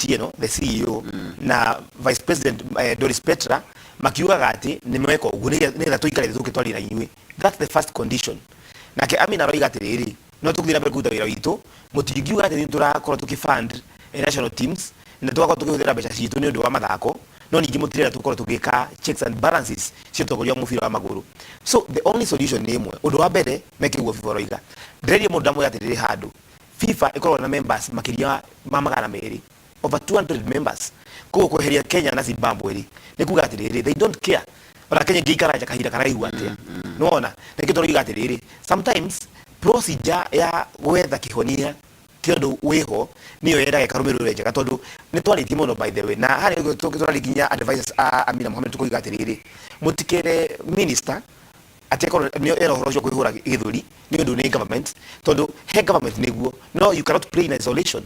Otieno, the CEO, na Vice President Doris Petra, makiugaga ati nimeweka uguo nitha tuikare tukitwarira inyui. That's the first condition. Nake Amina roiga atiriri no tukuthira mbere kuruta wira witu mutingiuga ati niturakorwo tukifund national teams na tugakorwo tukihuthira mbeca citu ni undu wa mathako no ningi mutirira tukorwo tugika checks and balances cio tukoria mubira wa maguru. So the only solution ni imwe, undu wa mbere meke uguo FIFA roiga ndirerie mundu amwe atiriri handu FIFA ikorwo na members makiria ma magana meri over 200 members ko kweheria Kenya na Zimbabwe ri ni kuga atiriri they don't care ora Kenya ngikaraja kahinda karaihu atia nona nikito roiga atiriri sometimes procedure ya gwetha kihonia kiondo weho niyo yendaga karumirwo njega tondu ni twaritie muno by the way na hari twarikinya advisors Amina Mohamed tukoiga atiriri mutikere minister atekoro niyo era horo cyo kwihura githuri ni undu ni government tondu he government niguo no you cannot play in isolation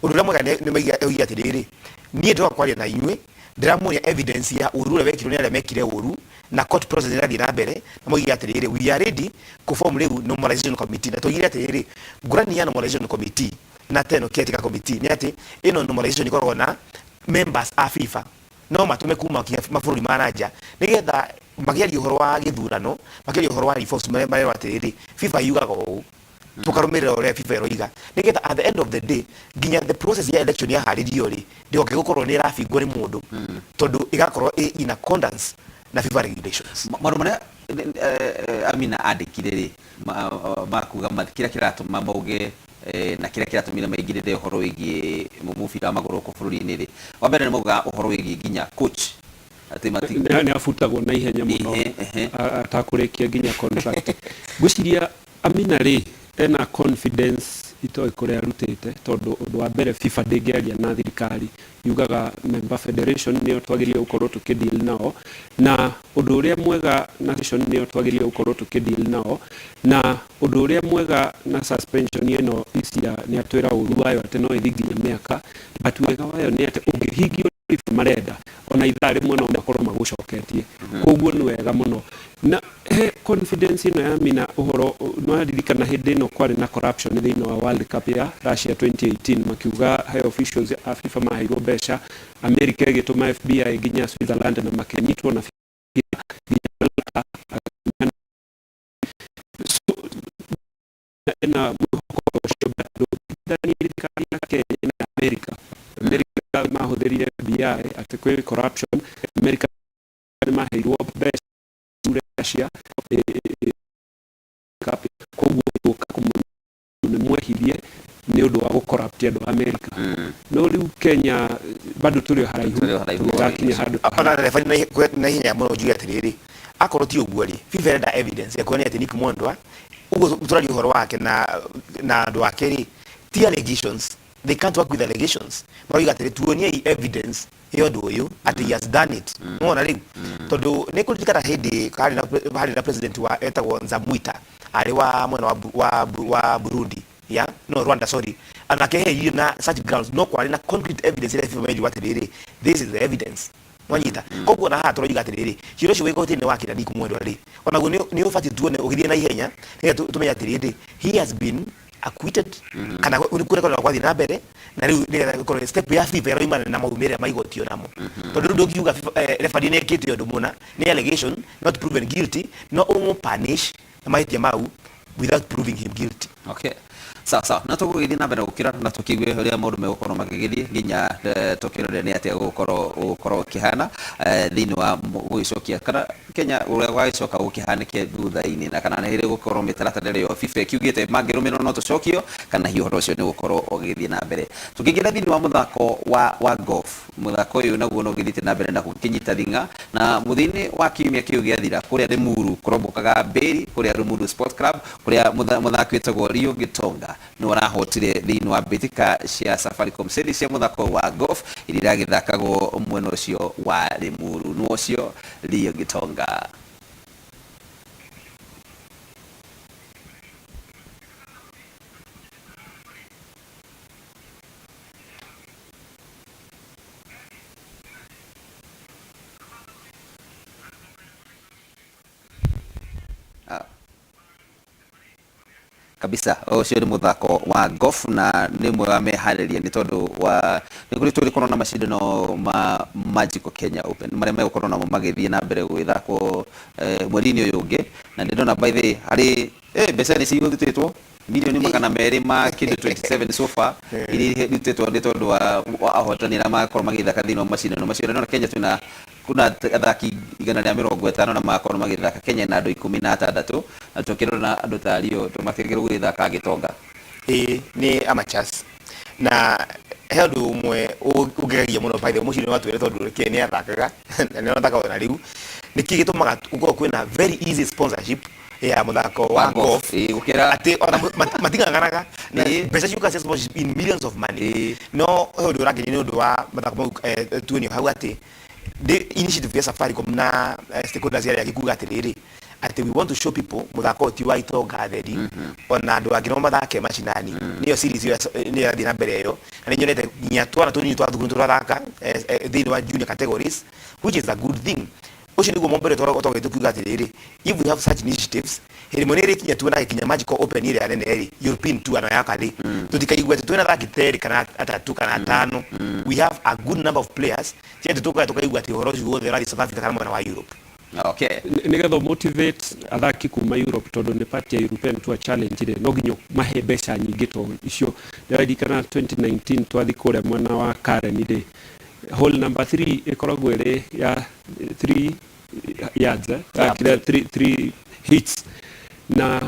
undu ramwe ni maiga atiriri nie ndo kwaria na inywe ndiramuria evidence ya urure wekiro ni mekire uru na court process irathi na mbere na moiga atiriri we are ready ku form regu normalization committee na togira atiriri ngurani ya normalization committee na teno ketika committee ni ati ino normalization ikorwo na members a FIFA no matume kuma mabũrũri manaja nigetha magiari uhoro wa githurano magiari uhoro wa reforms mare atiriri FIFA yugaga ũũ tukarumirira ore FIFA roiga nigetha at the end of the day ginya the process ya election ya haririo ri ndio gigukorwo ni rafingwo ni mundu tondu igakorwo in accordance na FIFA regulations. Marumana Amina andikire ri makuga mathikira kiratuma mauge na kira kiratumira maigirire uhoro wigi mubira maguru ku bururi-ini ri wa mbere ni mauga uhoro wigi ginya coach ati mati ni afutagwo na ihenya muno atakurikia ginya contract gwiciria Amina ri ena confidence ito ikorea rutete tondu undu wa mbere FIFA ndingiaria na thirikari yugaga member federation ni twagirie ukorwo tukideal nao na undu uria mwega nation ni twagirie ukorwo tukideal nao na undu uria mwega na suspension ino isia ni atwira uru wayo ati no ithiginya miaka but wega wayo ni ati ungihigio marenda ona ithari mwe no makorwo magucoketie koguo ni wega muno na he confidence ino ya Amina uhoro no aririkana hindi no kwari na corruption thini wa World Cup ya Russia 2018 makiuga he officials a FIFA maheirwo mbeca America igituma FBI ginya Switzerland na makenyitwo na na muhoko bado ndani thirikari ya Kenya na America mahudhirire BI ati kwe corruption America maheirwo mbeca Russia koguo kumwehirie ni undu wa gukorrupt andu America no riu Kenya bado turi haraihu gakinya handu apana refani na hinya muno juya atiriri akorwo ti uguo ri FIFA enda evidence ya kuonia ati Nick Mwendwa ugo turari uhoro wake na andu ake ri ti allegations they can't work with allegations but atiri tuonie evidence yo ndu uyu ati he has done it no na ri tondu ni kulikana hindi kali na president wa etagwo Nzamwita ari wa mwena wa Burundi ya no Rwanda sorry anake he na such grounds no kwali na concrete evidence ile FIFA meji watiriri this is the evidence mwanyita koguo na hatu roiga atiriri ciro cio wiko tini wakira Nick Mwendwa ri ona guo ni ufati tuone ugithie na ihenya ni tumenya atiriri he has been acquitted kana kure kwa kwathi na mbere na riu ni ko step ya FIFA ya roimana na maumire maigotio namo tondu ndu ngiuga referee ne kiti yo ndumuna ni allegation not proven guilty no umu punish na maitia mau without proving him guilty. Okay. Sawa na tugugithi na mbere gukira na tukigwe uria maundu megukorwo magigithi ginya tukirore ni atia gukorwo kihana thini wa guicokia kana Kenya uria gwagicoka gukihanike thutha-ini na kana nihiri gukorwo mitaratara yo FIFA kiugite mangirumiro no tucokio kana hiyo horo cio ni gukorwo ugithi na mbere tukigira thini wa muthako wa golf muthako uyu naguo no githite na mbere na gukinyita thinga na muthini wa kiumia kiu giathira kuria Limuru kurombokaga Mberi kuria Limuru Sport Club kuria muthaki wetagwo Rio Gitonga no arahotire thini wa bitika cia Safaricom series cia muthako wa golf irira githakagwo mwena ucio wa Limuru no ucio Rio Gitonga. kabisa ucio ni muthako wa golf na ni mwe mehariria ni tondu wa ni kuri turi korona macindano ma Magical Kenya Open maria megukorwo namo magithie na mbere gwithakwo mweri-ini uyu ungi na ndona by the hari mbeca ni cigutitwo milioni magana meri ma kindu 27 so far iri rutetwo ni tondu wa ahotani na makorwo magithaka thini wa macindano macio na Kenya kuna athaki 150 na makorwo magithaka Kenya na andu 16 na tukirona andu tario tumatigirwo gwithaka gitonga ni amateurs na hendu umwe ugegagia muno by the mucini wa twire tondu Kenya athakaga na no thaka na riu niki gitumaga ukorwo kwina very easy sponsorship ya muthako wa golf ukira ati ona matinganganaga mbeca ciuka cia sponsorship in millions of money no hendu urangeni ni undu wa muthako tuonio hau ati the initiative ya Safaricom na stakeholders ya gikuga atiriri ati we want to show people muthako ti wa itonga theri ona andu angĩ no mathake macinani niyo series ni ya thina mbere yo na ni nyonete nya twana tunini twa thukuru turathaka thini wa junior categories which is a good thing ucio niguo mombere twaga tukiuga atiriri if we have such initiatives heri monere kinya tuona kinya Magical Open ile anene eri European tour na yakali tutikaigwa twena thaki teri kana atatu kana tano we have a good number of players tiende tukaigwa ati horo ucio wothe rally South Africa kana mwana wa Europe. Okay, nigetha motivate athaki kuma Europe tondu ni part ya European Tour Challenge ile no ginyo mahe mbeca nyingi to icio ndirikana 2019 twathi kuria mwana wa Karen ile hole number 3 ikoragwo iri ya 3 yards kila 3 hits na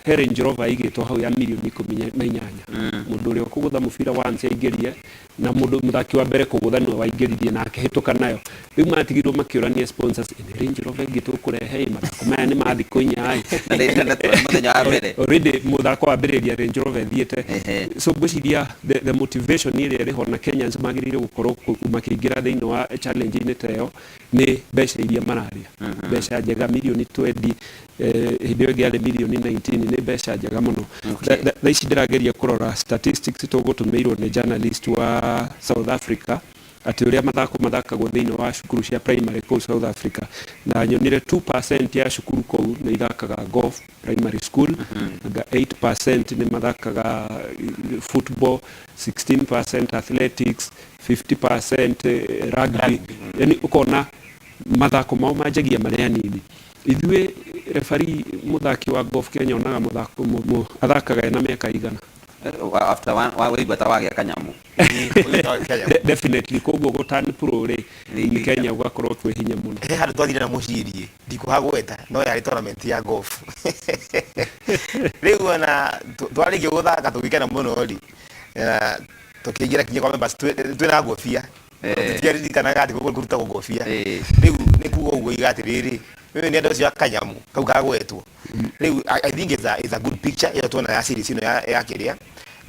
Range Rover igitwo hau ya milioni 18 mundu uri kugutha mubira once aigerie na mundu muthaki wa mbere kugutha no waingiririe na akihituka nayo riu matigirwo makiurania sponsors in Range Rover igitwo kurehe mathako maya ni mathi kuinya ai na ndenda muthenya wa mbere already muthako wa mbere ya Range Rover thiete so gwiciria the motivation ile iri ho na Kenyans magirire gukorwo makiingira thiini wa challenge ini teyo ni mbeca iria mararia mbeca njega milioni 20 hidio giale milioni 19 ni mbeca njega muno thaici ndirageria kurora statistics tugutumirwo ni journalist wa South Africa ati uria mathakagwo thiini wa cukuru cia primary kuu South Africa na nyonire 2% ya cukuru kuu ni ithakaga golf primary school na 8% ni mathakaga football 16% athletics 50% rugby yani ukona mathako mao manjagia maria nini ithuĩ referee muthaki wa golf Kenya onaga muthako athakaga na miaka igana after one way but wage kanyamu definitely koguo gutan pro ri ni Kenya ugakorwo kwi hinya muno handu twathire na mucirie ndikuhagweta no yari tournament ya golf riu ona twarige guthaka tugikena muno ri tukiingira kinya kwa members twina ngofia tutiaririkanaga ati kuruta ngofia riu ni kuga uguo igatiriri mimi ni ndio cia kanyamu kau kagwetwo riu I think it's a good picture ila tuona ya series ino ya kiria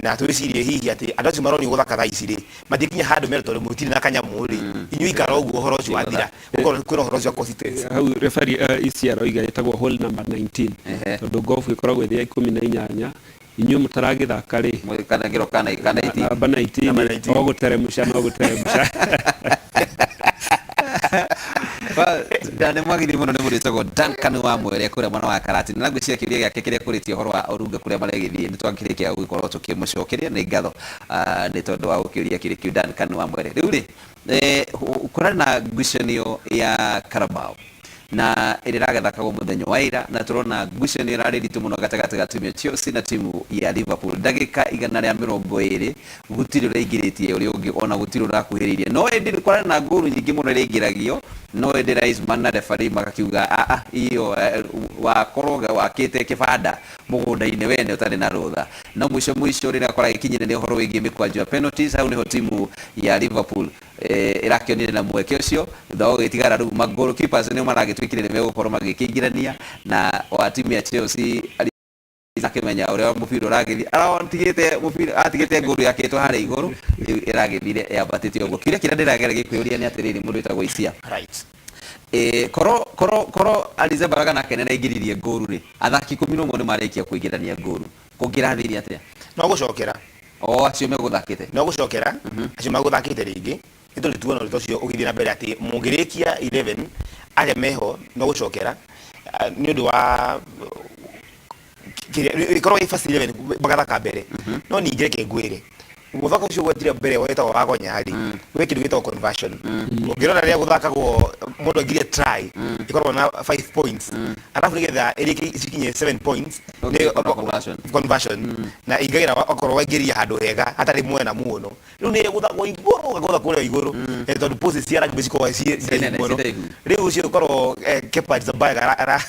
na twicirie hihi ati andu acio maroni guthaka thaa ici ri matikinya handu meretwo mutiri na kanyamu ri inyu ikara uguo horo ucio wathira kwina horo ucio consistency hau referee ICR oiga etagwo hole number 19 tondu golf ikoragwo thia 18 inyu mutaragithaka ri kana giro kana iti bana iti no guteremusha Dane mwagiri muno ni muritagwo Duncan wa mwere kuria mwana wa Karati na ngwiciria kiria giake kiria kuritie horo wa urunga kuria maregithie ni twakirikia gukorwo tukimucokeria ni ngatho ni tondu wa ukiria kiri kiu Duncan wa mwere riu ri ukorana na ngucanio ya Carabao na irirathakagwo muthenya wa ira na turona ngucanio irari ritu muno gatagati ga timu ya Chelsea na timu ya Liverpool ndagika 120 gutiri reigiritie uri ungi ona gutiri rakuhiririe no indi kwarana na nguru nyingi muno reigiragio no indi Raisman na referee makakiuga iyo wakoroga wakite kibanda mugunda-ini wene utari na rutha no mwisho rira kora ikinyire ni horo wigie mikwanjo ya penalties au niho timu ya Liverpool irakionire na mweke ucio thao gitigara ru magoro keepers ni maragitwikire ni megukorwo magikingirania na wa timu ya Chelsea akimenya uria mubira uragithi aratigite mubira atigite nguru yake to hare iguru iragithire yabatite ugo kire ndiragera gikuria ni atiriri mundu itagwo Isia right koro Alize Baraga na kenene igiririe nguru ri athaki 11 ni marekia kuingirania nguru kungirathiri atia no gucokera acio meguthakite no gucokera acio maguthakite ringi ito ni tuona ritocio ugithira mbere ati mungirikia 11 aria meho no gucokera ni undu wa ikorwo i first 11 bagathaka mbere no ningire ke ngwire muthako ucio gwetire mbere wetagwo wa Gonyari we kindu gitagwo conversion ngirona ria guthakagwo mundu angire try ikorwo na 5 points alafu nigetha erike ikinye 7 points ni conversion na igaira okorwo wagiria handu hega hatari mwena muno riu ni guthakwo iguru guthakwo iguru tondu post cia rugby ciko wa cia iguru riu ucio ikorwo Kepa Zabaya